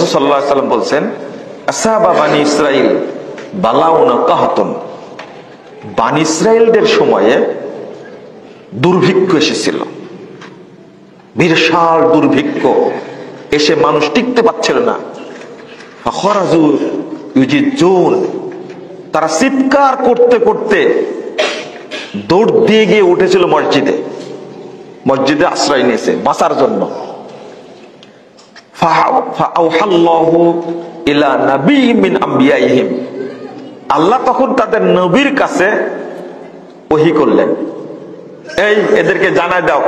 রাসূল সাল্লাল্লাহু আলাইহি ওয়াসাল্লাম বলছেন, আসাবা বানি ইসরাইল বালাউনা কাহাতুন, বানি ইসরাইলদের সময়ে দুর্ভিক্ষ এসেছিল, বিশাল দুর্ভিক্ষ এসে মানুষ টিকতে পারছিল না। ফাখরাজু ইউজিজুন, তারা চিৎকার করতে করতে দৌড় দিয়ে গিয়ে উঠেছিল মসজিদে, মসজিদে আশ্রয় নিয়েছে বাঁচার জন্য। ফাআওহাল্লাহু ইলা নাবিয়্যিন মিন আমবিয়াইহিম, আল্লাহ তখন তাদের নবীর কাছে ওহী করলেন, এই এদেরকে জানাই দাও,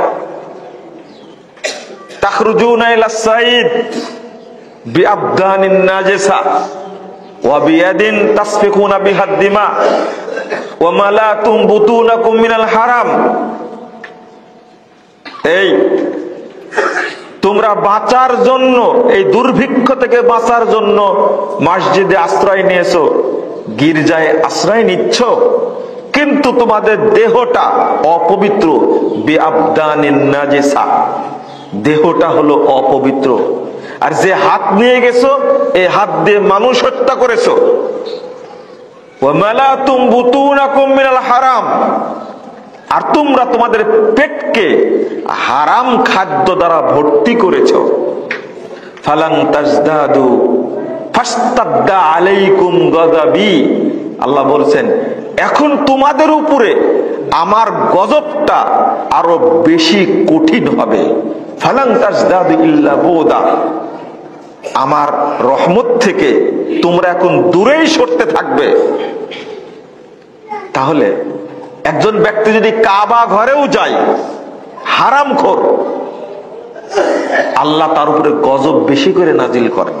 তাখরুজুনা ইলা সাইদ বিআবদানিন নাজিসা ওয়া বিয়াদিন তাসফিকুনা বিহাদ দিমা ওয়া মালাতুম বুতুনাকুম মিনাল হারাম। এই তোমরা বাঁচার জন্য, এই দুর্ভিক্ষ থেকে বাঁচার জন্য মসজিদে আশ্রয় নিয়েছো, গির্জায় আশ্রয় নিচ্ছ, কিন্তু তোমাদের দেহটা অপবিত্র। বিআবদানিন নাজিসা, দেহটা হলো অপবিত্র। আর যে হাত নিয়ে গেছো, এই হাত দিয়ে মানুষ হত্যা করেছো। ওয়া মালাতুম বুতুনাকুম মিনাল হারাম, আর তোমরা তোমাদের পেটকে হারাম খাদ্য দ্বারা ভর্তি করেছ। ফালান তাজদাদু ফাস্তাদা আলাইকুম গাযাবি, আল্লাহ বলছেন এখন তোমাদের উপরে আমার গজবটা আরো বেশি কঠিন হবে। ফালান তাজদাদু ইল্লা বুদা, আমার রহমত থেকে তোমরা এখন দূরেই সরতে থাকবে। তাহলে একজন ব্যক্তি যদি কাবা ঘরেও যায়, হারামখোর, আল্লাহ তার উপরে গজব বেশি করে নাজিল করেন।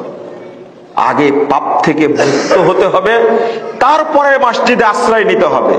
আগে পাপ থেকে মুক্ত হতে হবে, তারপরে মসজিদে আশ্রয় নিতে হবে।